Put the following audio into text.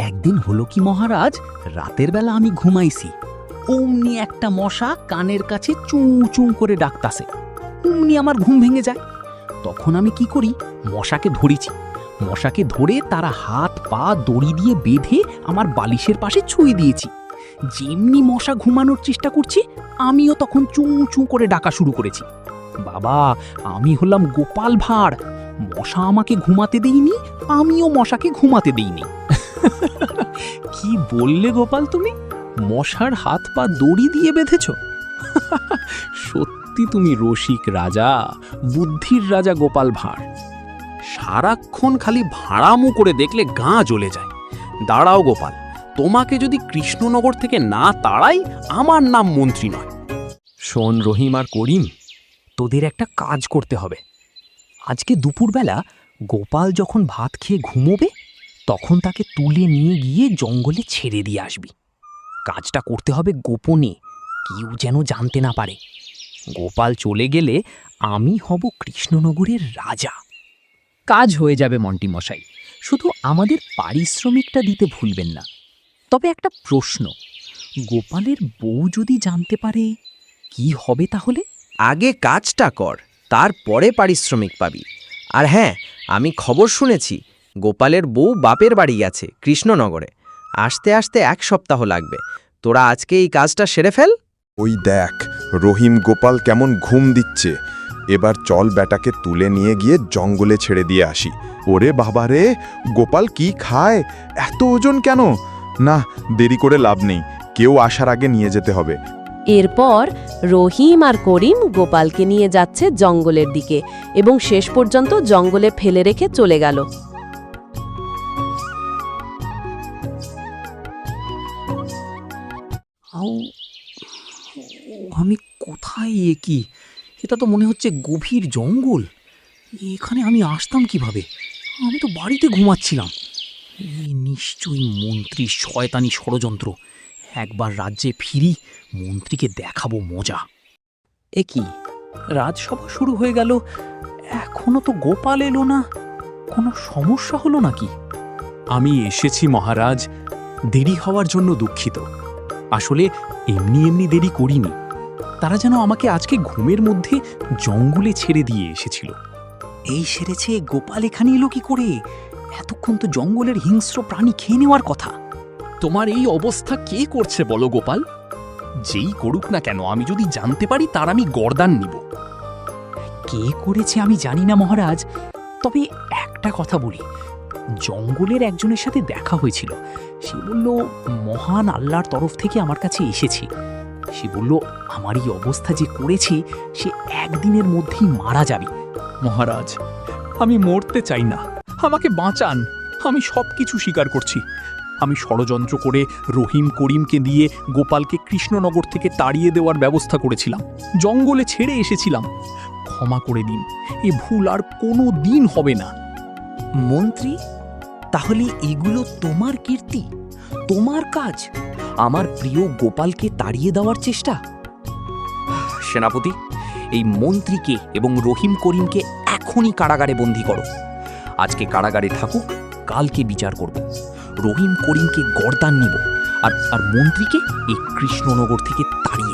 একদিন হলো কি মহারাজ, রাতের বেলা আমি ঘুমাইছি, অমনি একটা মশা কানের কাছে চুঁ চুঁ করে ডাকতাছে। অমনি আমার ঘুম ভেঙে যায়। তখন আমি কি করি, মশাকে ধরেছি। মশাকে ধরে তারা হাত পা দড়ি দিয়ে বেঁধে আমার বালিশের পাশে ছুঁয়ে দিয়েছি। যেমনি মশা ঘুমানোর চেষ্টা করছি, আমিও তখন চুঁ চুঁ করে ডাকা শুরু করেছি। বাবা, আমি হলাম গোপাল ভাঁড়। মশা আমাকে ঘুমাতে দেয়নি, আমিও মশাকে ঘুমাতে দেইনি। কি বললে গোপাল তুমি? মশার হাত পা দড়ি দিয়ে বেঁধেছ? সত্যি তুমি রসিক রাজা, বুদ্ধির রাজা গোপাল ভাঁড়। সারাক্ষণ খালি ভাঁড়ামো করে দেখলে গা জ্বলে যায়। দাঁড়াও গোপাল, তোমাকে যদি কৃষ্ণনগর থেকে না তাড়াই, আমার নাম মন্ত্রী নয়। শোন রহিম আর করিম, তোদের একটা কাজ করতে হবে। আজকে দুপুরবেলা গোপাল যখন ভাত খেয়ে ঘুমোবে, তখন তাকে তুলে নিয়ে গিয়ে জঙ্গলে ছেড়ে দিয়ে আসবি। কাজটা করতে হবে গোপনে, কেউ যেন জানতে না পারে। গোপাল চলে গেলে আমি হব কৃষ্ণনগরের রাজা। কাজ হয়ে যাবে মন্টি মশাই, শুধু আমাদের পারিশ্রমিকটা দিতে ভুলবেন না। তবে একটা প্রশ্ন, গোপালের বউ যদি জানতে পারে, কি হবে তাহলে? আগে কাজটা কর, তারপরে পারিশ্রমিক পাবি। আর হ্যাঁ, আমি খবর শুনেছি গোপালের বউ বাপের বাড়ি গেছে কৃষ্ণনগরে। আসতে আসতে 1 সপ্তাহ লাগবে। তোরা আজকে এই কাজটা সেরে ফেল। ওই দেখ, রহিম গোপাল কেমন ঘুম দিচ্ছে। এবার চল বেটাকে তুলে নিয়ে গিয়ে জঙ্গলে ছেড়ে দিয়ে আসি। ওরে বাবা রে, গোপাল কি খায়, এত ওজন কেন? না, দেরি করে লাভ নেই, কেউ আসার আগে নিয়ে যেতে হবে। এরপর রহিম আর করিম গোপালকে নিয়ে যাচ্ছে জঙ্গলের দিকে এবং শেষ পর্যন্ত জঙ্গলে ফেলে রেখে চলে গেল। আমি কোথায়? কি এটা তো মনে হচ্ছে গভীর জঙ্গল। এখানে আমি আসতাম কিভাবে? আমি তো বাড়িতে ঘুমাচ্ছিলাম। এই নিশ্চয়ই মন্ত্রী শয়তানি ষড়যন্ত্র। একবার রাজ্যে ফিরি, মন্ত্রীকে দেখাবো মজা। এ কি, রাজসভা শুরু হয়ে গেল, এখনো তো গোপাল এলো না। কোনো সমস্যা হলো নাকি? আমি এসেছি মহারাজ, দেরি হওয়ার জন্য দুঃখিত। আসলে এমনি এমনি দেরি করিনি। তারা যেন আমাকে আজকে ঘুমের মধ্যে জঙ্গলে ছেড়ে দিয়ে এসেছিল। এই সেরেছে, গোপাল এখানে এলো কি করে? এতক্ষণ তো জঙ্গলের হিংস্র প্রাণী খেয়ে নেওয়ার কথা। তোমার এই অবস্থা কে করছে বলো গোপাল? যেই করুক না কেন, আমি যদি জানতে পারি তার আমি গর্দান নিব। কে করেছে আমি জানি না মহারাজ, তবে একটা কথা বলি, জঙ্গলের একজনের সাথে দেখা হয়েছিল। সে বলল মহান আল্লাহর তরফ থেকে আমার কাছে এসেছে। সে বলল আমার এই অবস্থা যে করেছে, সে একদিনের মধ্যেই মারা যাবে। মহারাজ, আমি মরতে চাই না, আমাকে বাঁচান। আমি সব কিছু স্বীকার করছি। আমি ষড়যন্ত্র করে রহিম করিমকে দিয়ে গোপালকে কৃষ্ণনগর থেকে তাড়িয়ে দেওয়ার ব্যবস্থা করেছিলাম, জঙ্গলে ছেড়ে এসেছিলাম। ক্ষমা করে দিন, এ ভুল আর কোনো দিন হবে না। মন্ত্রী, তাহলে এগুলো তোমার কীর্তি, তোমার কাজ, আমার প্রিয় গোপালকে তাড়িয়ে দেওয়ার চেষ্টা? সেনাপতি, এই মন্ত্রীকে এবং রহিম করিমকে এখনই কারাগারে বন্দী করো। আজকে কারাগারে থাকুক, কালকে বিচার করব। রহিম করিমকে গর্দান নিব, আর মন্ত্রীকে এই কৃষ্ণনগর থেকে তাড়িয়ে